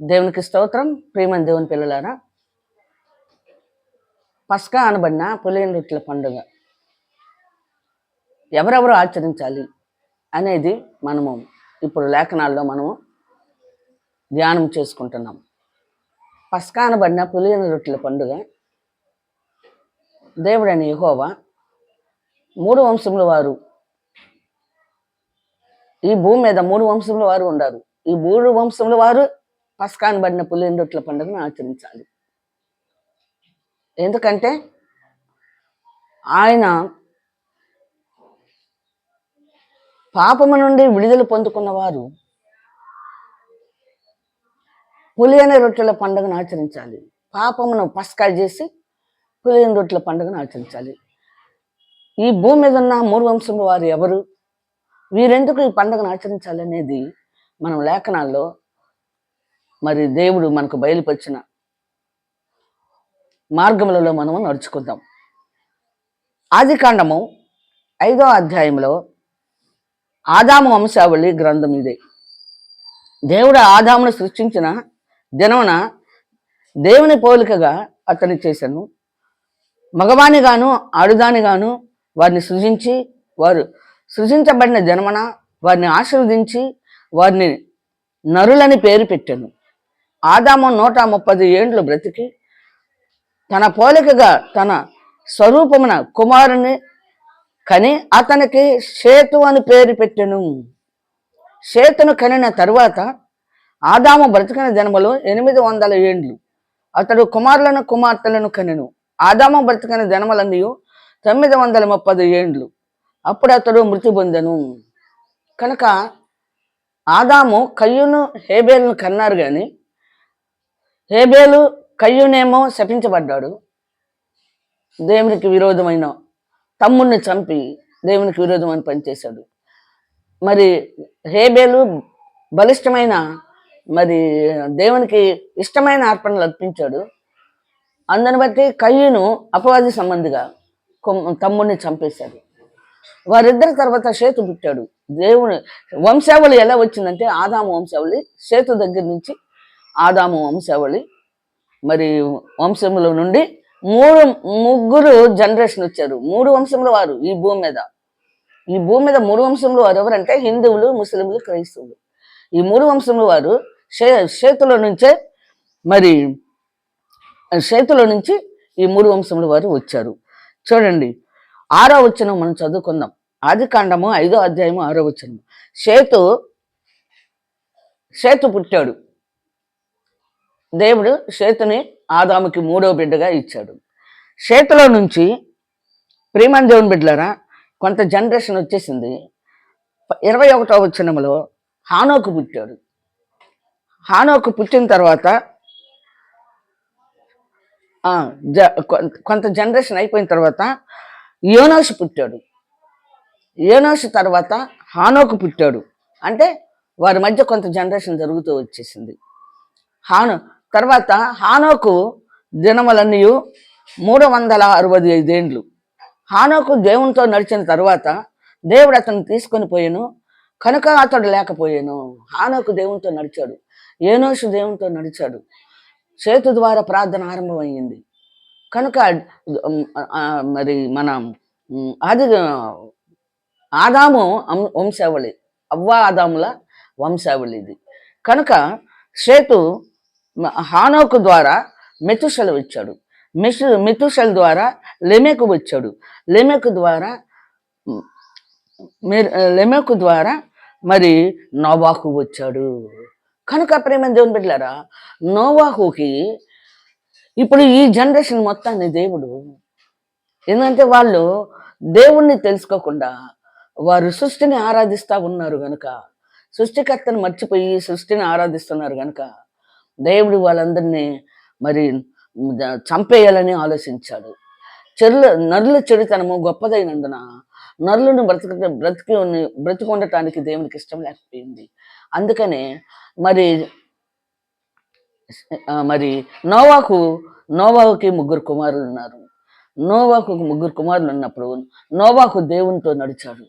దేవునికి స్తోత్రం. ప్రియమైన దేవుని పిల్లలారా, పస్కా అనబడిన పులియని రొట్టెల పండుగ ఎవరెవరు ఆచరించాలి అనేది మనము ఇప్పుడు లేఖనాల్లో మనము ధ్యానం చేసుకుంటున్నాం. పస్కా అనబడిన పులియని రొట్టెల పండుగ దేవుడైన యెహోవా 3 వంశముల వారు, ఈ భూమి మీద 3 వంశముల వారు ఉన్నారు. ఈ 3 వంశముల వారు పస్కా అనబడిన పులియని రొట్టెల పండుగను ఆచరించాలి. ఎందుకంటే ఆయన పాపము నుండి విడుదల పొందుకున్న వారు పులియని రొట్టెల పండుగను ఆచరించాలి. పాపమును పస్కా చేసి పులియని రొట్టెల పండుగను ఆచరించాలి. ఈ భూమి మీద ఉన్న 3 వంశముల వారు ఎవరు, వీరెందుకు ఈ పండుగను ఆచరించాలి అనేది మనం లేఖనాల్లో మరి దేవుడు మనకు బయలుపరిచిన మార్గములలో మనము నడుచుకుందాం. ఆదికాండము 5వ అధ్యాయంలో ఆదాము వంశావళి గ్రంథం ఇదే. దేవుడు ఆదామును సృష్టించిన దినమున దేవుని పోలికగా అతన్ని చేశాను. మగవానిగాను ఆడుదానిగాను వారిని సృజించి, వారు సృజించబడిన జన్మన వారిని ఆశీర్వదించి వారిని నరులని పేరు పెట్టాను. ఆదాము 130 ఏండ్లు బ్రతికి తన పోలికగా తన స్వరూపమున కుమారుని కని అతనికి షేతు అని పేరు పెట్టెను. షేతును కనిన తరువాత ఆదాము బ్రతికిన జన్మలో 800 ఏండ్లు అతడు కుమారులను కుమార్తెలను కనెను. ఆదాము బ్రతికిన జన్మలన్నీ 930 ఏండ్లు. అప్పుడు అతడు మృతి పొందెను. కనుక ఆదాము కయ్యూను హేబేలును కన్నారు, కానీ హేబేలు కయ్యూనేమో శపించబడ్డాడు. దేవునికి విరోధమైన తమ్ముడిని చంపి దేవునికి విరోధమని పనిచేశాడు. మరి హేబేలు బలిష్టమైన మరి దేవునికి ఇష్టమైన అర్పణలు అర్పించాడు. అందుని బట్టి కయ్యూను అపవాది సంబంధిగా తమ్ముడిని చంపేశాడు. వారిద్దరి తర్వాత షేతు పుట్టాడు. దేవుని వంశావళి ఎలా వచ్చిందంటే ఆదాము వంశావళి, షేతు దగ్గర నుంచి ఆదాము వంశావళి. మరి వంశముల నుండి ముగ్గురు జనరేషన్ వచ్చారు. 3 వంశముల వారు ఈ భూమి మీద 3 వంశముల వారు ఎవరంటే హిందువులు, ముస్లింలు, క్రైస్తవులు. ఈ 3 వంశముల వారు షేతులో నుంచే మరి షేతులో నుంచి ఈ 3 వంశముల వారు వచ్చారు. చూడండి, 6వ వచనం మనం చదువుకుందాం. ఆదికాండము 5వ అధ్యాయము 6వ వచనం. షేతు పుట్టాడు. దేవుడు షేతుని ఆదాముకి 3వ బిడ్డగా ఇచ్చాడు. షేతులో నుంచి ప్రియమైన దేవుని బిడ్డలారా కొంత జనరేషన్ వచ్చేసింది. 21వ వచనంలో హానోకు పుట్టాడు. హానోకు పుట్టిన తర్వాత కొంత జనరేషన్ అయిపోయిన తర్వాత యోనాషు పుట్టాడు. యోనాషు తర్వాత హానోకు పుట్టాడు. అంటే వారి మధ్య కొంత జనరేషన్ జరుగుతూ వచ్చేసింది. తర్వాత హానోకు దినములన్నీ 365 ఏండ్లు. హానోకు దేవునితో నడిచిన తర్వాత దేవుడు అతను తీసుకొని పోయాను కనుక అతడు లేకపోయాను. హానోకు దేవునితో నడిచాడు, ఏనోషు దేవునితో నడిచాడు. షేతు ద్వారా ప్రార్థన ఆరంభమయ్యింది కనుక మరి మన ఆదాము వంశావళి, అవ్వా ఆదాముల వంశావళి ఇది. కనుక షేతు హానోకు ద్వారా మెతుషెల వచ్చాడు. మెతుషెల ద్వారా లెమెకు వచ్చాడు. లెమెకు ద్వారా మరి నోవాహు వచ్చాడు. కనుక ప్రేమ దేవుని బిడ్డలారా, నోవాహుకి ఇప్పుడు ఈ జనరేషన్ మొత్తాన్ని దేవుడు, ఎందుకంటే వాళ్ళు దేవుణ్ణి తెలుసుకోకుండా వారు సృష్టిని ఆరాధిస్తూ ఉన్నారు కనుక, సృష్టికర్తను మర్చిపోయి సృష్టిని ఆరాధిస్తున్నారు కనుక దేవుడు వాళ్ళందరినీ మరి చంపేయాలని ఆలోచించాడు. నరుల చెడుతనము గొప్పదైనందున నరులను బ్రతికి ఉండటానికి దేవునికి ఇష్టం లేకపోయింది. అందుకనే మరి నోవాహుకి 3 కుమారులు ఉన్నారు. నోవాహుకు 3 కుమారులు ఉన్నప్పుడు నోవాహు దేవునితో నడిచాడు.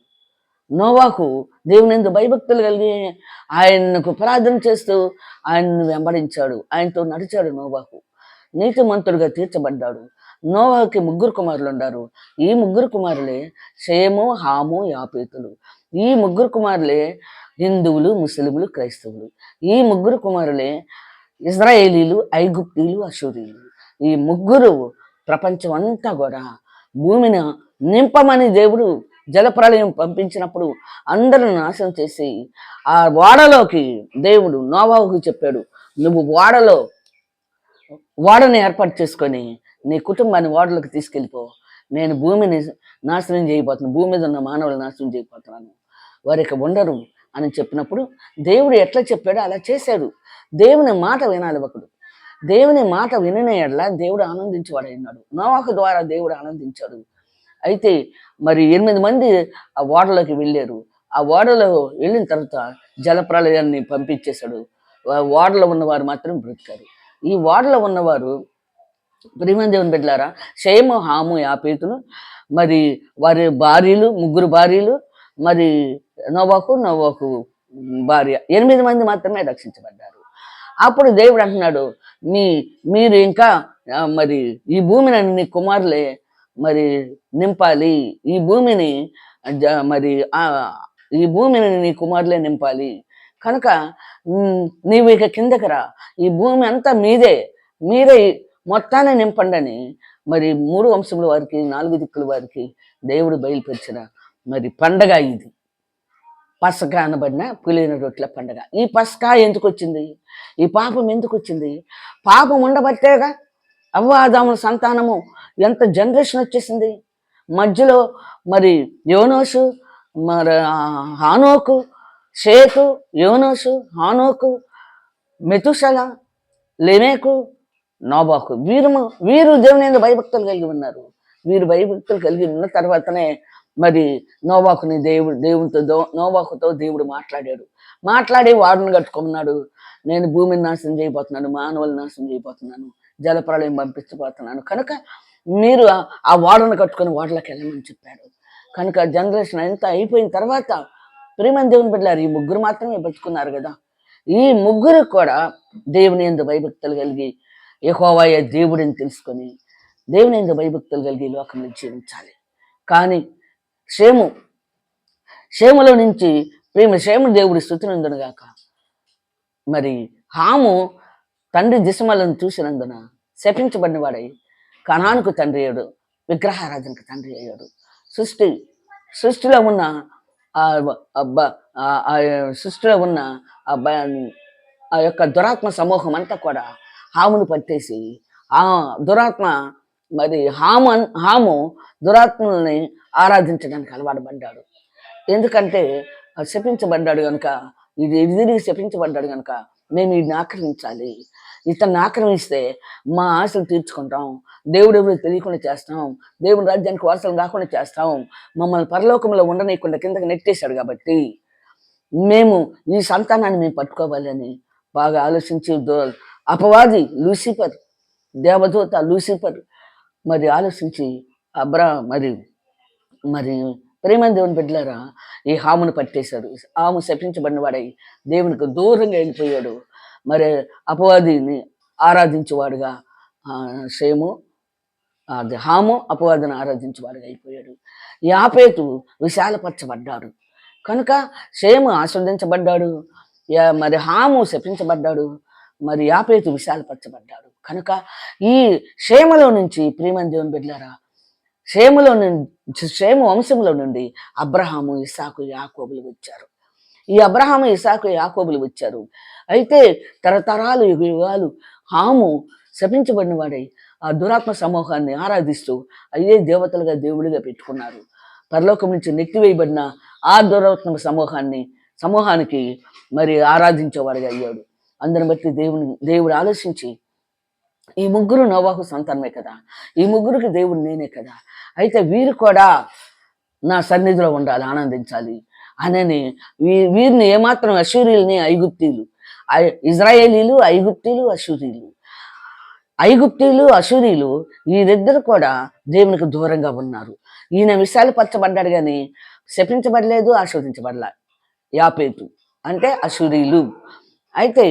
నోవాహు దేవుని యందు భయభక్తులు కలిగి ఆయనకు ప్రార్థన చేస్తూ ఆయన్ను వెంబడించాడు, ఆయనతో నడిచాడు. నోవాహు నీతిమంతుడుగా తీర్చబడ్డాడు. నోవాహుకి ముగ్గురు కుమారులు ఉన్నారు. ఈ ముగ్గురు కుమారులే షేము, హాము, యాపేతులు. ఈ ముగ్గురు కుమారులే హిందువులు, ముస్లింలు, క్రైస్తవులు. ఈ ముగ్గురు కుమారులే ఇజ్రాయేలీలు, ఐగుప్తీలు, అషూరీలు. ఈ ముగ్గురు ప్రపంచం అంతా కూడా భూమిని నింపమని దేవుడు జలప్రళయం పంపించినప్పుడు అందరూ నాశనం చేసి ఆ ఓడలోకి దేవుడు నోవాహుకు చెప్పాడు, నువ్వు ఓడని ఏర్పాటు చేసుకొని నీ కుటుంబాన్ని ఓడలోకి తీసుకెళ్ళిపో, నేను భూమిని నాశనం చేయబోతున్నాను, భూమి మీద ఉన్న మానవులు నాశనం చేయబోతున్నాను, వారు ఇక ఉండరు అని చెప్పినప్పుడు దేవుడు ఎట్లా చెప్పాడో అలా చేశాడు. దేవుని మాట వినాలి ఒకడు. దేవుని మాట వినిన ఎడల దేవుడు ఆనందించేవాడైనాడు. నోవాహు ద్వారా దేవుడు ఆనందించాడు. అయితే మరి 8 మంది ఆ ఓడలోకి వెళ్ళారు. ఆ ఓడలో వెళ్ళిన తర్వాత జలప్రళయాన్ని పంపించేశాడు. ఓడలో ఉన్నవారు మాత్రం బ్రతికారు. ఈ ఓడలో ఉన్నవారు ప్రియమైన దేవుని బిడ్డలారా, షేము, హాము, యాపేతులు, మరి వారి భార్యలు, ముగ్గురు భార్యలు, మరి నోవాహు భార్య, 8 మంది మాత్రమే రక్షించబడ్డారు. అప్పుడు దేవుడు అంటున్నాడు, మీరు ఇంకా మరి ఈ భూమిని నీ కుమారులే మరి నింపాలి, ఈ భూమిని ఈ భూమిని నీ కుమారులే నింపాలి, కనుక నీవు ఇక కిందకి రా, ఈ భూమి అంతా మీరే మొత్తాన్ని నింపండి అని మరి 3 వంశముల వారికి, 4 దిక్కుల వారికి దేవుడు బయలుపరిచిన మరి పండగ ఇది. పసకా అనబడిన పులిన రొట్టెల పండగ. ఈ పసకా ఎందుకు వచ్చింది? ఈ పాపం ఎందుకు వచ్చింది? పాపం ఉండబట్టేగా అవ్వాదాముల సంతానము ఎంత జనరేషన్ వచ్చేసింది. మధ్యలో మరి యోనోషు, మరి హానోకు, షేతు, యోనోషు, హానోకు, మెతుషల, లెమేకు, నోవాహు, వీరు దేవుని యందు భయభక్తులు కలిగి ఉన్నారు. వీరు భయభక్తులు కలిగి ఉన్న తర్వాతనే మరి నోవాహుతో దేవుడు మాట్లాడి వాడును కట్టుకున్నాడు. నేను భూమిని నాశనం చేయబోతున్నాను, మానవులు నాశనం చేయబోతున్నాను, జలప్రళయం పంపించబోతున్నాను, కనుక మీరు ఆ వాడను కట్టుకొని వాడలోకి వెళ్ళమని చెప్పాడు. కనుక జనరేషన్ అంతా అయిపోయిన తర్వాత ప్రియమైన దేవుని బిడ్డలారు ఈ ముగ్గురు మాత్రమే బతుకున్నారు కదా. ఈ ముగ్గురు కూడా దేవుని యందు భయభక్తులు కలిగి యెహోవాయే దేవుడిని తెలుసుకొని దేవుని యందు భయభక్తులు కలిగి లోకంలో జీవించాలి. కానీ షేములో నుంచి షేము దేవుడి స్తుతినందునుగాక మరి హాము తండ్రి దిశమలను చూసినందున శపించబడిన వాడై కనానుకు తండ్రి అయ్యాడు, విగ్రహారాధనకు తండ్రి అయ్యాడు. సృష్టిలో ఉన్న సృష్టిలో ఉన్న ఆ యొక్క దురాత్మ సమూహం అంతా కూడా హామును పట్టేసి ఆ దురాత్మ మరి హాము దురాత్మల్ని ఆరాధించడానికి అలవాటు పడ్డాడు. ఎందుకంటే శపించబడ్డాడు కనుక, ఇది శపించబడ్డాడు కనుక మేము వీడిని ఆక్రమించాలి, ఇతన్ని ఆక్రమిస్తే మా ఆశలు తీర్చుకుంటాం, దేవుడు ఎవరు తెలియకుండా చేస్తాం, దేవుని రాజ్యానికి వారసులు కాకుండా చేస్తాం, మమ్మల్ని పరలోకంలో ఉండనీయకుండా కిందకి నెట్టేశాడు కాబట్టి మేము ఈ సంతానాన్ని మేము పట్టుకోవాలని బాగా ఆలోచించి అపవాది లూసిఫర్, దేవదూత లూసిఫర్ మరి ఆలోచించి మరి ప్రేమైన దేవుని బిడ్డలారా ఈ హామును పట్టేశాడు. హాము శపించబడిన వాడై దేవునికి దూరంగా వెళ్ళిపోయాడు. మరి అపవాదిని ఆరాధించేవాడుగా హాము అపవాదిని ఆరాధించేవాడుగా అయిపోయాడు. యాపేతు విశాలపరచబడ్డాడు కనుక షేము ఆస్వాదించబడ్డాడు, మరి హాము శపించబడ్డాడు, మరి యాపేతు విశాలపరచబడ్డాడు. కనుక ఈ షేములో నుంచి ప్రియమైన దేవుని బిడ్డలారా షేము వంశంలో నుండి అబ్రహాము, ఇస్సాకు, యాకోబులు వచ్చారు. ఈ అబ్రహాము, ఇస్సాకు, యాకోబులు వచ్చారు. అయితే తరతరాలు యుగాలు హాము శపించబడిన వాడై ఆ దురాత్మ సమూహాన్ని ఆరాధిస్తూ అయ్యే దేవతలుగా దేవుడిగా పెట్టుకున్నారు. పరలోకం నుంచి నెట్టివేయబడిన ఆ దురాత్మ సమూహానికి మరి ఆరాధించేవాడిగా అయ్యాడు. అందరిని బట్టి దేవుడు ఆలోచించి ఈ ముగ్గురు నోవాహు సంతానమే కదా, ఈ ముగ్గురికి దేవుడు నేనే కదా, అయితే వీరు కూడా నా సన్నిధిలో ఉండాలి, ఆనందించాలి అని వీరిని ఏమాత్రం అషూరీల్ని, ఇజ్రాయేలీలు, ఐగుప్తీలు, అషూరీలు వీరిద్దరు కూడా దేవునికి దూరంగా ఉన్నారు. ఈయన విశాలపరచబడ్డాడు కానీ శపించబడలేదు, ఆశీర్వదించబడలా. యాపేతు అంటే అశూరీలు. అయితే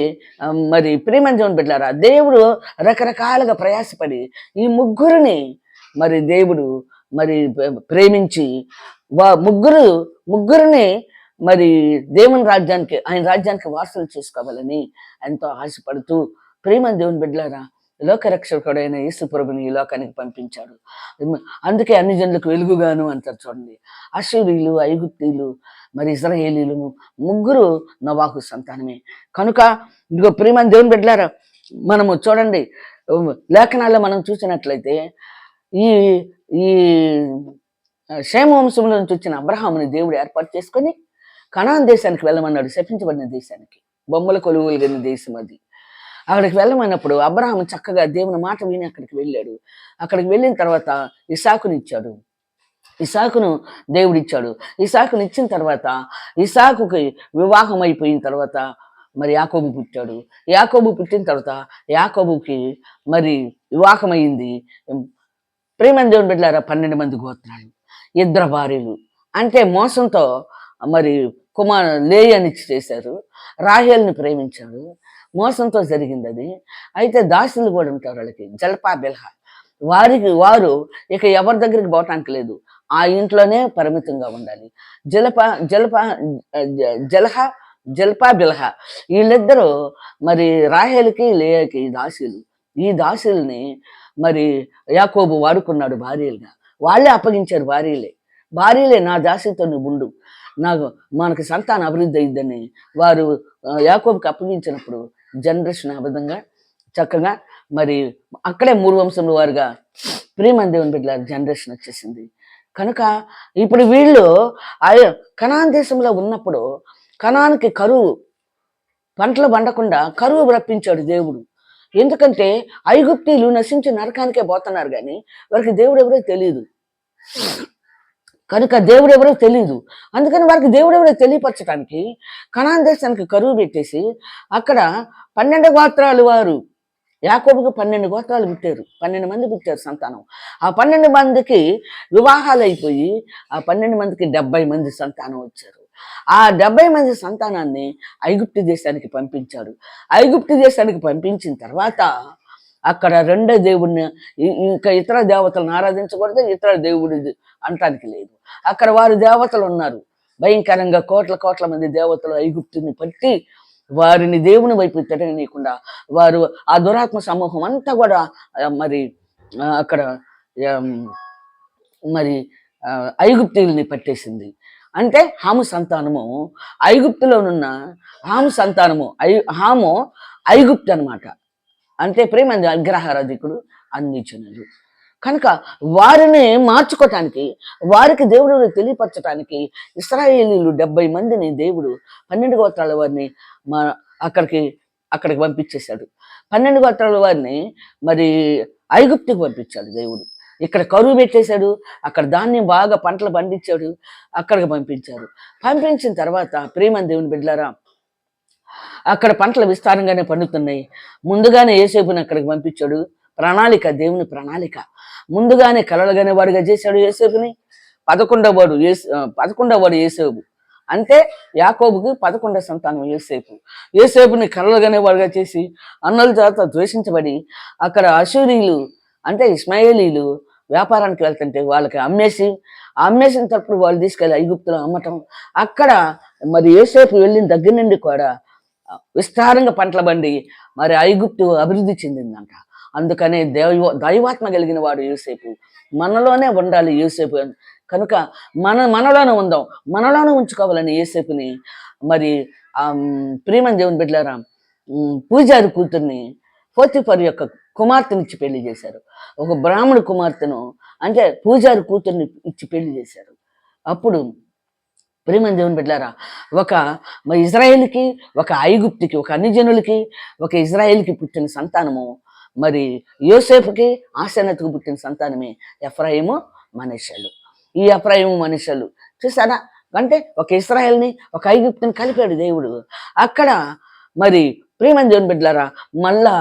మరి ప్రియమైన దేవుని బిడ్డలారా, దేవుడు రకరకాలుగా ప్రయాసపడి ఈ ముగ్గురిని మరి దేవుడు మరి ప్రేమించి ముగ్గురిని మరి దేవుని రాజ్యానికి, ఆయన రాజ్యానికి వారసులు చేసుకోవాలని ఎంతో ఆశపడుతూ ప్రియమైన దేవుని బిడ్డలారా, లోకరక్షకుడైన యేసు ప్రభుని ఈ లోకానికి పంపించాడు. అందుకే అన్ని జనులకు వెలుగుగాను అంటారు చూడండి. అశూరీయులు, ఐగుప్తీయులు, మరి ఇశ్రాయేలీలు ముగ్గురు నోవాహు సంతానమే. కనుక ఇదిగో ప్రియమైన దేవుని బిడ్డలారా, మనము చూడండి లేఖనాల్లో మనం చూసినట్లయితే ఈ ఈ షేమ వంశంలో నుంచి వచ్చిన అబ్రహాముని దేవుడు ఏర్పాటు చేసుకొని కనాన్ దేశానికి వెళ్ళమన్నాడు, శపించబడిన దేశానికి, బొమ్మల కొలువులు లేని దేశం అది. అక్కడికి వెళ్ళమన్నప్పుడు అబ్రహాము చక్కగా దేవుని మాట విని అక్కడికి వెళ్ళాడు. అక్కడికి వెళ్ళిన తర్వాత ఇసాకుని ఇచ్చాడు. ఇసాకును దేవుడిచ్చాడు. ఇసాకుని ఇచ్చిన తర్వాత ఇసాకుకి వివాహం అయిపోయిన తర్వాత మరి యాకోబు పుట్టాడు. యాకోబు పుట్టిన తర్వాత యాకోబుకి మరి వివాహమైంది. ప్రియమైన దేవుని బిడ్డలారా, 12 మంది గోత్రాలు, 2 భార్యలు. అంటే మోసంతో మరి లేయనిచ్చి చేశారు. రాహేల్ని ప్రేమించాడు, మోసంతో జరిగింది అది. అయితే దాసులు కూడా ఉంటారు వాళ్ళకి, జల్పా బిల్హా. వారు ఇక ఎవరి దగ్గరికి పోవటానికి లేదు, ఆ ఇంట్లోనే పరిమితంగా ఉండాలి. జల్పా బిల్హా వీళ్ళిద్దరూ మరి రాహేల్కి లేయకి దాసులు. ఈ దాసుల్ని మరి యాకోబు వాడుకున్నాడు భార్యలుగా. వాళ్ళే అప్పగించారు, భార్యలే నా దాసితో నువ్వు ఉండు, మనకి సంతాన అభివృద్ధి అయిందని వారు యాకోబుకి అప్పగించినప్పుడు జనరేషన్ ఆ విధంగా చక్కగా మరి అక్కడే 3 వంశంలో వారుగా ప్రియమైన దేవుని బిడ్డల జనరేషన్ వచ్చేసింది. కనుక ఇప్పుడు వీళ్ళు కనాన్ దేశంలో ఉన్నప్పుడు కనాన్కి కరువు, పంటలు పండకుండా కరువు రప్పించాడు దేవుడు. ఎందుకంటే ఐగుప్తీయులు నశించి నరకానికే పోతున్నారు కానీ వారికి దేవుడు ఎవరో తెలియదు. కనుక దేవుడు ఎవరో తెలియదు. అందుకని వారికి దేవుడు ఎవరో తెలియపరచడానికి కనాన్ దేశానికి కరువు పెట్టేసి అక్కడ 12 గోత్రాలు వారు, యాకోబుకు 12 గోత్రాలు పుట్టారు, 12 మంది పుట్టారు సంతానం. ఆ 12 మందికి వివాహాలు అయిపోయి ఆ 12 మందికి 70 మంది సంతానం వచ్చారు. ఆ 70 మంది సంతానాన్ని ఐగుప్తు దేశానికి పంపించాడు. ఐగుప్తు దేశానికి పంపించిన తర్వాత అక్కడ రెండో దేవుడిని, ఇంకా ఇతర దేవతలను ఆరాధించకూడదు, ఇతర దేవుడి అంటానికి లేదు. అక్కడ వారి దేవతలు ఉన్నారు, భయంకరంగా కోట్ల మంది దేవతలు ఐగుప్తుని పట్టి వారిని దేవుని వైపు తిరగనీయకుండా వారు ఆ దురాత్మ సమూహం అంతా కూడా మరి అక్కడ మరి ఐగుప్తీయుల్ని పట్టేసింది. అంటే హాము సంతానము ఐగుప్తులోనున్న హాము సంతానము, హాము ఐగుప్తు అనమాట. అంటే ప్రేమ విగ్రహారాధికుడు, అన్ని జనులు. కనుక వారిని మార్చుకోవటానికి, వారికి దేవుడు తెలియపరచడానికి ఇశ్రాయేలీలు 70 మందిని దేవుడు 12 గోత్రాల వారిని అక్కడికి పంపించేశాడు. 12 గోత్రాల వారిని మరి ఐగుప్తుకు పంపించాడు దేవుడు. ఇక్కడ కరువు పెట్టేశాడు, అక్కడ ధాన్యం బాగా పంటలు పండించాడు, అక్కడికి పంపించారు. పంపించిన తర్వాత ప్రేమ దేవుని బిడ్డలారా, అక్కడ పంటలు విస్తారంగానే పండుతున్నాయి. ముందుగానే యోసేపుని అక్కడికి పంపించాడు. ప్రణాళిక, దేవుని ప్రణాళిక. ముందుగానే కలలుగానే వాడుగా చేశాడు యోసేపుని. 11వ వాడు యోసేపు. అంటే యాకోబుకి 11వ సంతానం యోసేపు. యోసేపుని కలలుగానే వాడుగా చేసి అన్నల చేత ద్వేషించబడి అక్కడ అశూరీయులు అంటే ఇష్మాయేలీలు వ్యాపారానికి వెళ్తుంటే వాళ్ళకి అమ్మేసిన తప్పుడు వాళ్ళు తీసుకెళ్ళి ఐగుప్తులో అమ్మటం. అక్కడ మరి యోసేపు వెళ్ళిన దగ్గర నుండి కూడా విస్తారంగా పంటల బండి మరి ఐగుప్తు అభివృద్ధి చెందిందంట. అందుకనే దైవాత్మ కలిగిన వాడు యోసేపు. మనలోనే ఉండాలి యోసేపు. కనుక మనలోనే ఉందాం, మనలోనే ఉంచుకోవాలని యోసేపుని మరి ప్రియమైన దేవుని బిడ్డలారా, పూజారి కూతుర్ని పోతిఫరు యొక్క కుమార్తెనిచ్చి పెళ్లి చేశారు. ఒక బ్రాహ్మణ కుమార్తెను అంటే పూజారి కూతుర్ని ఇచ్చి పెళ్లి చేశారు. అప్పుడు ప్రియమైన దేవుని బిడ్డలారా, ఒక ఇజ్రాయేల్కి, ఒక ఐగుప్తుకి, ఒక అన్ని జనులకి, ఒక ఇజ్రాయేల్కి పుట్టిన సంతానము మరి యోసేపుకి ఆసెనతుకు పుట్టిన సంతానమే ఎఫ్రాయిము, మనష్షలు. ఈ ఎఫ్రాయిము, మనష్షలు చూసారా, అంటే ఒక ఇశ్రాయేల్ని ఒక ఐగుప్తుని కలిపాడు దేవుడు. అక్కడ మరి ప్రియమైన దేవుని బిడ్డలారా, మళ్ళా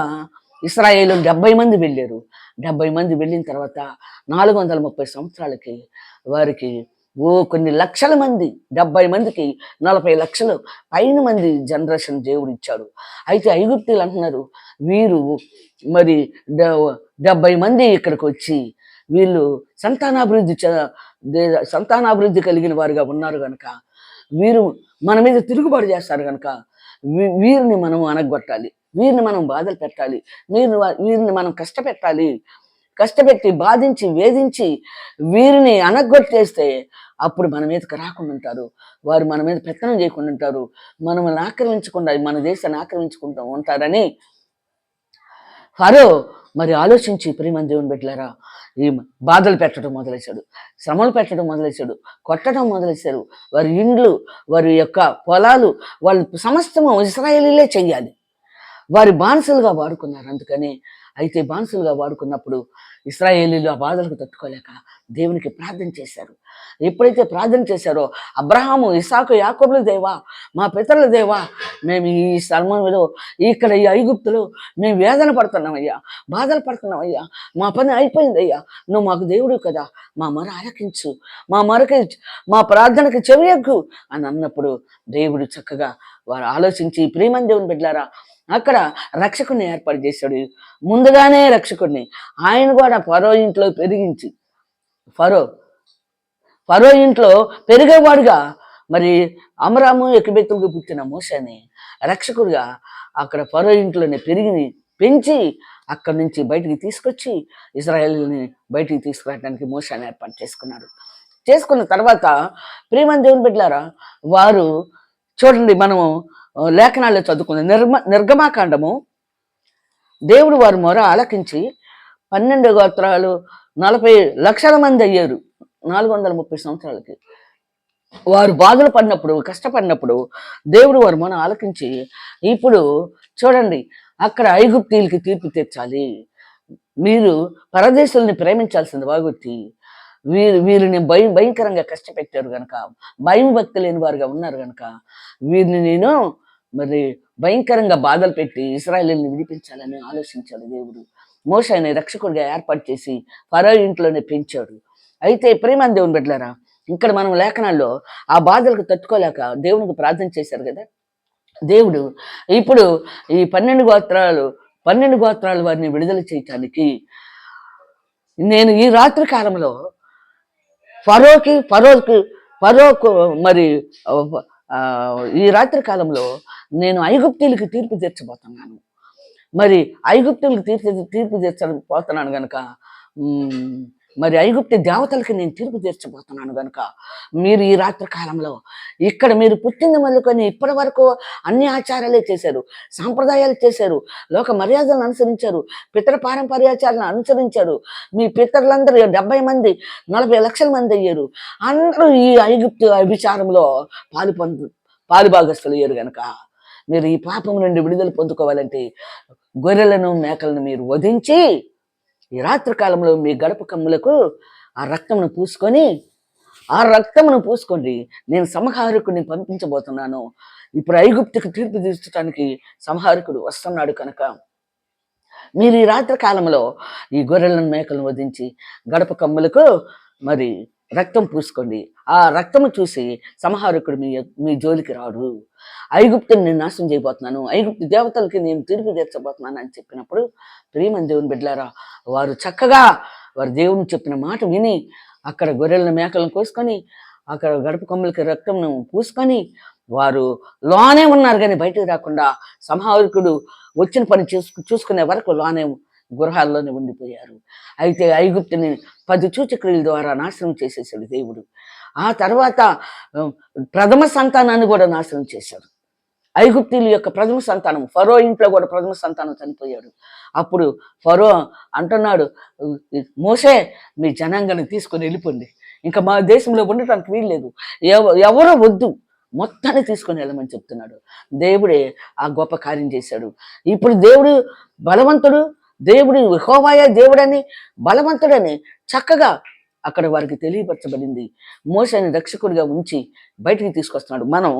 ఇశ్రాయేలు 70 మంది వెళ్ళారు. 70 మంది వెళ్ళిన తర్వాత 430 సంవత్సరాలకి వారికి కొన్ని లక్షల మంది, 70 మందికి 40 లక్షలు పైన మంది జనరేషన్ దేవుడు ఇచ్చాడు. అయితే ఐగుప్తీయులు అంటున్నారు, వీరు మరి 70 మంది ఇక్కడికి వచ్చి వీళ్ళు సంతానాభివృద్ధి కలిగిన వారుగా ఉన్నారు కనుక వీరు మన మీద తిరుగుబాటు చేస్తారు కనుక వీరిని మనం అనగొట్టాలి, వీరిని మనం బాధలు పెట్టాలి, వీరిని మనం కష్టపెట్టి బాధించి వేధించి వీరిని అనగొట్టేస్తే అప్పుడు మన మీదకి రాకుండా ఉంటారు, వారు మన మీద పెత్తనం చేయకుండా ఉంటారు, మనల్ని ఆక్రమించకుండా మన దేశాన్ని ఆక్రమించుకుంటూ ఉంటారని ఫరో మరి ఆలోచించి ప్రియమైన దేవుని బిడ్డలారా ఈ బాధలు పెట్టడం మొదలేశాడు, శ్రమలు పెట్టడం మొదలేశాడు, కొట్టడం మొదలేశారు. వారి ఇండ్లు, వారి యొక్క పొలాలు, వాళ్ళు సమస్తము ఇశ్రాయేలీలే చెయ్యాలి. వారి బానిసలుగా వాడుకున్నారు. అందుకని అయితే బానిసలుగా వాడుకున్నప్పుడు ఇశ్రాయేలీలు ఆ బాధలకు తట్టుకోలేక దేవునికి ప్రార్థన చేశారు. ఎప్పుడైతే ప్రార్థన చేశారో అబ్రహాము, ఇసాకు, యాకోబుల దేవా, మా పితరుల దేవా, మేము ఈ స్థలంలో ఇక్కడ ఈ ఐగుప్తులో మేము వేదన పడుతున్నామయ్యా, బాధలు పడుతున్నామయ్యా, మా పని అయిపోయిందయ్యా, నువ్వు మాకు దేవుడు కదా, మా మొర ఆలకించు, మా ప్రార్థనకి చెవియగ్గు అని అన్నప్పుడు దేవుడు చక్కగా వారు ఆలోచించి ప్రియమైన దేవుని బిడ్డలారా అక్కడ రక్షకుడిని ఏర్పాటు చేశాడు. ముందుగానే రక్షకుడిని ఆయన కూడా ఫరో ఇంట్లో పెరిగించి ఫరో ఇంట్లో పెరిగేవాడుగా మరి అమరాము ఎక్కిబెత్తులకు పుట్టిన మోషేని రక్షకుడిగా అక్కడ ఫరో ఇంట్లోనే పెంచి అక్కడి నుంచి బయటికి తీసుకొచ్చి ఇశ్రాయేలుని బయటికి తీసుకురావడానికి మోషేని ఏర్పాటు చేసుకున్న తర్వాత ప్రియమైన దేవుని బిడ్డలారా వారు చూడండి, మనము లేఖనాల్లో చదువుకుంది నిర్గమాకాండము. దేవుడు వారి మొర ఆలకించి 12 గోత్రాలు 40 లక్షల మంది అయ్యారు 430 సంవత్సరాలకి. వారు బాధలు పడినప్పుడు, కష్టపడినప్పుడు దేవుడు వారి మొర ఆలకించి ఇప్పుడు చూడండి అక్కడ ఐగుప్తీయులకి తీర్పు తీర్చాలి, మీరు పరదేశుల్ని ప్రేమించాల్సింది వాగుర్తి, వీరిని భయంకరంగా కష్టపెట్టారు కనుక, భయం భక్తి లేని వారుగా ఉన్నారు కనుక వీరిని నేను మరి భయంకరంగా బాధలు పెట్టి ఇశ్రాయేలుని విడిపించాలని ఆలోచించాడు దేవుడు. మోషేని రక్షకుడిగా ఏర్పాటు చేసి ఫరో ఇంట్లోనే పెంచాడు. అయితే ప్రియమైన దేవుని బిడ్డలారా ఇక్కడ మనం లేఖనాల్లో ఆ బాధలకు తట్టుకోలేక దేవునికి ప్రార్థన చేశారు కదా, దేవుడు ఇప్పుడు ఈ 12 గోత్రాలు వారిని విడుదల చేయటానికి నేను ఈ రాత్రి కాలంలో ఫరోకు మరి ఈ రాత్రి కాలంలో నేను ఐగుప్తీయులకి తీర్పు తీర్చబోతున్నాను. మరి ఐగుప్తీయులకి తీర్పు తీర్చబోతున్నాను కనుక మరి ఐగుప్తి దేవతలకి నేను తీర్పు తీర్చబోతున్నాను కనుక మీరు ఈ రాత్రి కాలంలో ఇక్కడ మీరు పుట్టింది మొదలుకొని ఇప్పటి వరకు అన్ని ఆచారాలే చేశారు, సాంప్రదాయాలు చేశారు, లోక మర్యాదలను అనుసరించారు, పితర పారంపర్యాచారాలను అనుసరించారు. మీ పితరులందరూ 70 మంది 40 లక్షల మంది అయ్యారు. అందరూ ఈ ఐగుప్తు అభిచారంలో పాలుభాగస్తులు అయ్యారు కనుక మీరు ఈ పాపం నుండి విడుదల పొందుకోవాలంటే గొర్రెలను మేకలను మీరు వధించి ఈ రాత్రి కాలంలో మీ గడప కమ్ములకు ఆ రక్తమును పూసుకోండి, నేను సంహారకుడిని పంపించబోతున్నాను. ఇప్పుడు ఐగుప్తుకు తీర్పు తీర్చడానికి సంహారకుడు వస్తున్నాడు కనుక మీరు ఈ రాత్రి కాలంలో ఈ గొర్రెలను మేకలను వధించి గడప కమ్ములకు మరి రక్తం పూసుకోండి. ఆ రక్తము చూసి సంహారకుడు మీ జోలికి రాడు. ఐగుప్తుని నేను నాశనం చేయబోతున్నాను, ఐగుప్తు దేవతలకి నేను తీర్పు తీర్చబోతున్నాను అని చెప్పినప్పుడు ప్రియమైన దేవుని బిడ్డలారా వారు చక్కగా వారు దేవుని చెప్పిన మాట విని అక్కడ గొర్రెలను మేకలను కోసుకొని అక్కడ గడప కొమ్మలకి రక్తంను పూసుకొని వారు లోనే ఉన్నారు కానీ బయటకు రాకుండా సంహారకుడు వచ్చిన పని చూసుకునే వరకు లోనే గృహాల్లోనే ఉండిపోయారు. అయితే ఐగుప్తుని 10 సూచక్రియల ద్వారా నాశనం చేసేసాడు దేవుడు. ఆ తర్వాత ప్రథమ సంతానాన్ని కూడా నాశనం చేశాడు. ఐగుప్తీయుల యొక్క ప్రథమ సంతానం, ఫరో ఇంట్లో కూడా ప్రథమ సంతానం చనిపోయాడు. అప్పుడు ఫరో అంటున్నాడు, మోషే మీ జనాంగాన్ని తీసుకొని వెళ్ళిపోండి, ఇంకా మా దేశంలో ఉండటానికి వీల్లేదు, ఎవరో వద్దు, మొత్తాన్ని తీసుకొని వెళ్ళమని చెప్తున్నాడు. దేవుడే ఆ గొప్ప కార్యం చేశాడు. ఇప్పుడు దేవుడు బలవంతుడు, దేవుడు యెహోవాయే దేవుడని బలవంతుడని చక్కగా అక్కడ వారికి తెలియపరచబడింది. మోషేని రక్షకుడిగా ఉంచి బయటికి తీసుకొస్తున్నాడు. మనం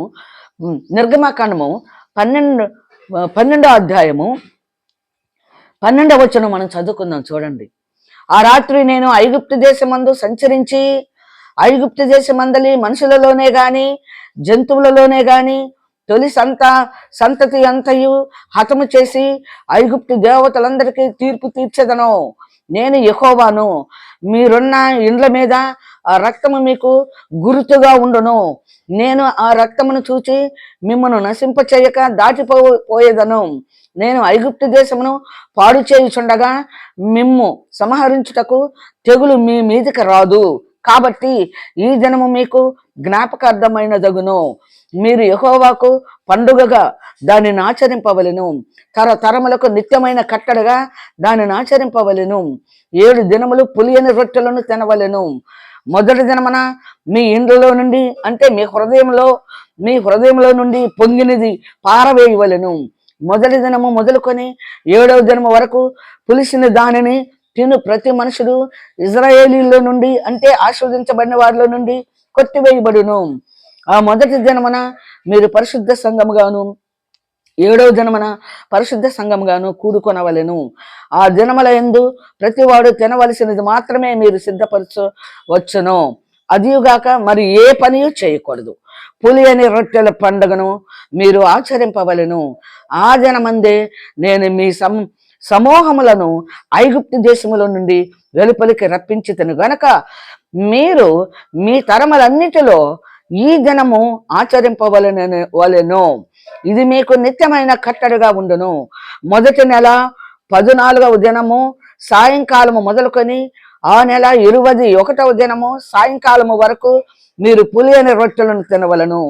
నిర్గమాకాండము 12వ అధ్యాయము 12వ వచనం మనం చదువుకుందాం. చూడండి, ఆ రాత్రి నేను ఐగుప్తు దేశమందు సంచరించి ఐగుప్తు దేశమందలి మనుషులలోనే గాని జంతువులలోనే గాని తొలి సంతతి అంతయు హతము చేసి ఐగుప్తు దేవతలందరికీ తీర్పు తీర్చెదను. నేను యెహోవాను. మీరున్న ఇండ్ల మీద ఆ రక్తము మీకు గుర్తుగా ఉండును. నేను ఆ రక్తమును చూచి మిమ్మను నశింపచేయక దాటిపోయేదను. నేను ఐగుప్తు దేశమును పాడు చేయుచుండగా మిమ్ము సంహరించుటకు తెగులు మీ మీదకి రాదు. కాబట్టి ఈ దినము మీకు జ్ఞాపకార్థమైనదగును. మీరు యెహోవాకు పండుగగా దానిని ఆచరింపవలెను. తరతరములకు నిత్యమైన కట్టడగా దానిని ఆచరింపవలెను. 7 దినములు పులియని రొట్టెలను తినవలెను. మొదటి దినమున మీ ఇండ్లలో నుండి అంటే మీ హృదయంలో నుండి పొంగినది పారవేయవలెను. మొదటి దినము మొదలుకొని 7వ దినము వరకు పులిసిన దానిని తిను ప్రతి మనుషుడు ఇజ్రాయేలీలో నుండి అంటే ఆశీర్వదించబడిన వారిలో నుండి కొట్టివేయబడును. ఆ మొదటి దినమున మీరు పరిశుద్ధ సంఘముగాను 7వ దినమున పరిశుద్ధ సంఘముగాను కూడుకొనవలెను. ఆ దినముల యందు ప్రతివాడు తినవలసినది మాత్రమే మీరు సిద్ధపరచవచ్చును. అదియుగాక మరి ఏ పనియు చేయకూడదు. పులియని రొట్టెల పండుగను మీరు ఆచరింపవలెను. ఆ దినమందే నేను మీ సమూహములను ఐగుప్తు దేశముల నుండి వెలుపలికి రప్పించితిని గనక మీరు మీ తరములన్నిటిలో ఈ దినము ఆచరింపవలెను. ఇది మీకు నిత్యమైన కట్టడిగా ఉండును. మొదటి నెల 14వ దినము సాయంకాలము మొదలుకొని ఆ నెల 21వ దినము సాయంకాలము వరకు మీరు పులియని రొట్టెలను తినవలను.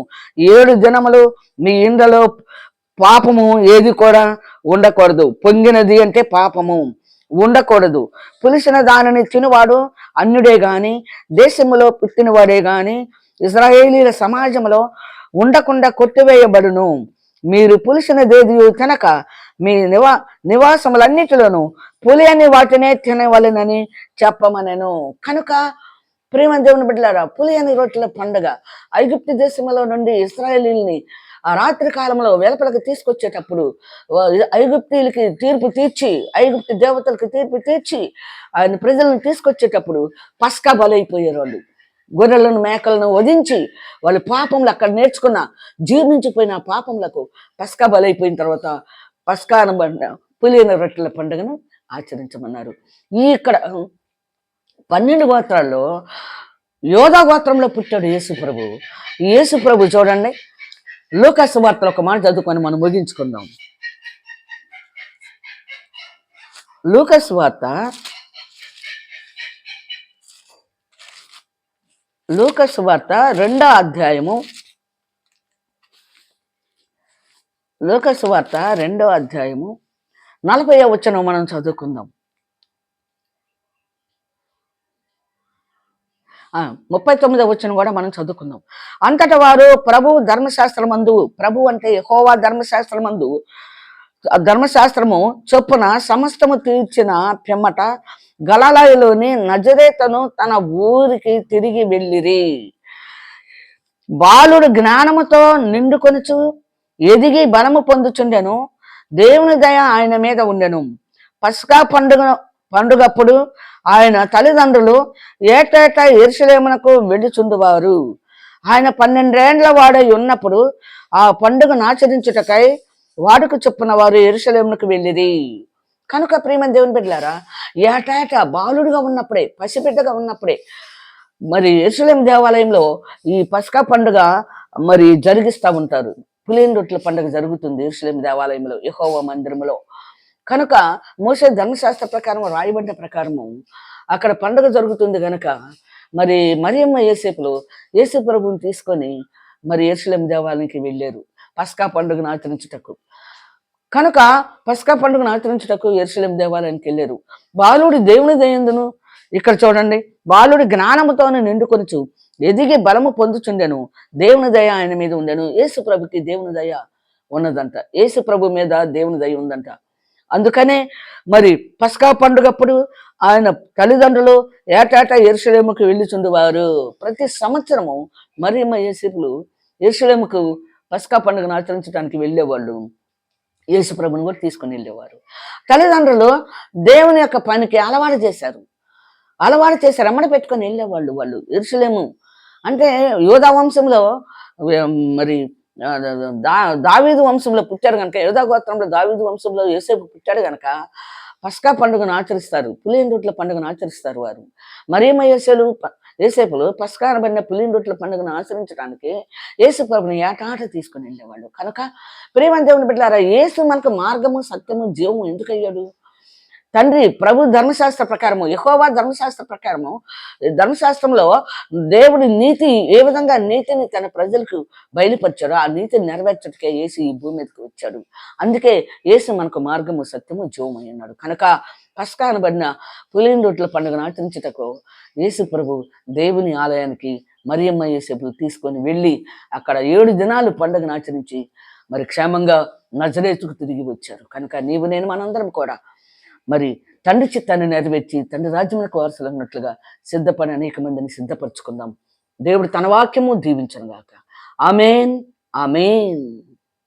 7 దినములు మీ ఇండ్లలో పాపము ఏది కూడా ఉండకూడదు. పొంగినది అంటే పాపము ఉండకూడదు. పులిసిన దానిని తినువాడు అన్యుడే గాని దేశములో పుట్టినవాడే గాని ఇజ్రాయేలీల సమాజంలో ఉండకుండా కొట్టివేయబడును. మీరు పులిసినదేది తినక మీ నివాసములన్నిటిలోనూ పులి అని వాటినే తినవలెనని చెప్పమనెను. కనుక ప్రేమ దేవుని బిడ్డలారా, పులి అని రొట్టెల పండుగ ఐగుప్తు దేశంలో నుండి ఇశ్రాయేలీల్ని ఆ రాత్రి కాలంలో వెలుపలకు తీసుకొచ్చేటప్పుడు ఐగుప్తీలకి తీర్పు తీర్చి ఐగుప్తు దేవతలకు తీర్పు తీర్చి ఆయన ప్రజలను తీసుకొచ్చేటప్పుడు పస్కా బలైపోయారు. వాళ్ళు గొర్రెలను మేకలను వధించి వాళ్ళ పాపంలో అక్కడ నేర్చుకున్న జీర్ణించిపోయిన పాపములకు పస్కా బలైపోయిన తర్వాత పస్కా అనబడిన పులియన రొట్టెల పండుగను ఆచరించమన్నారు. ఇక్కడ 12 గోత్రాల్లో యోధా గోత్రంలో పుట్టాడు యేసుప్రభు. యేసుప్రభు చూడండి, లూకా సువార్తలో ఒక మాట చదువుకొని మనం ముగించుకుందాం. లూకా సువార్త 2వ అధ్యాయము 40వ వచనం మనం చదువుకుందాం. 39వ వచనం కూడా మనం చదువుకుందాం. అంతట వారు ప్రభు అంటే యెహోవా ధర్మశాస్త్రము చొప్పున సమస్తము తీర్చిన పిమ్మట గలిలయలోని నజరేతును తన ఊరికి తిరిగి వెళ్ళిరి. బాలుడు జ్ఞానముతో నిండుకొనుచు ఎదిగి బలము పొందుచుండెను. దేవుని దయ ఆయన మీద ఉండెను. పస్కా పండుగప్పుడు ఆయన తల్లిదండ్రులు ఏటేటా యెరూషలేమునకు వెళ్ళుచుండువారు. ఆయన 12 ఏండ్ల వాడై ఉన్నప్పుడు ఆ పండుగను ఆచరించుటకై వాడుకు చొప్పున వారు యెరూషలేమునకు వెళ్ళిరి. కనుక ప్రియమైన దేవుని బిడ్డలారా, ఏటేటా బాలుడుగా ఉన్నప్పుడే, పసిబిడ్డగా ఉన్నప్పుడే మరి యెరూషలేం దేవాలయంలో ఈ పస్కా పండుగ మరి జరిగిస్తూ ఉంటారు. పులియని రొట్టెల పండుగ జరుగుతుంది యెరూషలేం దేవాలయంలో, యెహోవా మందిరంలో. కనుక మోషే ధర్మశాస్త్ర ప్రకారం రాయబడిన ప్రకారము అక్కడ పండుగ జరుగుతుంది గనక మరి మరియమ్మ యేసు ప్రభువుని తీసుకొని మరి యెరూషలేం దేవాలయానికి వెళ్ళారు పస్కా పండుగను ఆచరించుటకు. కనుక పస్కా పండుగను ఆచరించుటకు యెరూషలేం దేవాలయానికి వెళ్ళారు. బాలుడి దేవుని దయందును ఇక్కడ చూడండి, బాలుడి జ్ఞానముతోనే నిండుకొనుచు ఎదిగి బలము పొందుచుండెను. దేవుని దయ ఆయన మీద ఉండెను. యేసు ప్రభుకి దేవుని దయ ఉన్నదంట. యేసు ప్రభు మీద దేవుని దయ ఉందంట. అందుకనే మరి పస్కా పండుగప్పుడు ఆయన తల్లిదండ్రులు ఏటేటా యెరూషలేముకు వెళ్ళుచుండువారు. ప్రతి సంవత్సరము మరియమ్మ యేసేపులు యెరూషలేముకు పస్కా పండుగను ఆచరించడానికి వెళ్ళేవాళ్ళు. యేసు ప్రభుని కూడా తీసుకుని వెళ్ళేవారు. తల్లిదండ్రులు దేవుని యొక్క పనికి అలవాటు చేశారు, అమ్మడ పెట్టుకొని వెళ్ళేవాళ్ళు. వాళ్ళు యెరూషలేము అంటే యోధా వంశంలో మరి దావీదు వంశంలో పుట్టారు కనుక, యోధా గోత్రంలో దావీదు వంశంలో యోసేపు పుట్టాడు కనుక పస్కా పండుగను ఆచరిస్తారు, పులియని రొట్టెల పండుగను ఆచరిస్తారు వారు. మరియమ్మ యేసేపులు పస్కా అనబడిన పులియని రొట్టెల పండుగను ఆచరించడానికి యేసు ప్రభుని ఏటాట తీసుకుని వెళ్ళేవాళ్ళు. కనుక ప్రియమైన దేవుని బిడ్డలారా, యేసు మనకు మార్గము, సత్యము, జీవము ఎందుకయ్యాడు? తండ్రి ప్రభు ధర్మశాస్త్ర ప్రకారము, యెహోవా ధర్మశాస్త్ర ప్రకారము, ధర్మశాస్త్రంలో దేవుడి నీతి, ఏ విధంగా నీతిని తన ప్రజలకు బయలుపరిచారో ఆ నీతిని నెరవేర్చటకే యేసు ఈ భూమి మీదకి వచ్చాడు. అందుకే యేసు మనకు మార్గము, సత్యము, జీవము అయి ఉన్నాడు. కనుక పస్కా అనబడిన పులియని రొట్టెల పండుగను ఆచరించుటకు యేసు ప్రభు దేవుని ఆలయానికి మరియమ్మ యేసేపులు తీసుకొని వెళ్ళి అక్కడ 7 దినాలు పండుగను ఆచరించి మరి క్షేమంగా నజరేతుకు తిరిగి వచ్చారు. కనుక నీవు నేను మనందరం కూడా మరి తండ్రి చిత్తాన్ని నెరవేర్చి తండ్రి రాజ్యములకు వారసులన్నట్లుగా సిద్ధపడి అనేక మందిని సిద్ధపరచుకుందాం. దేవుడు తన వాక్యము దీవించను గాక. ఆమేన్, ఆమేన్.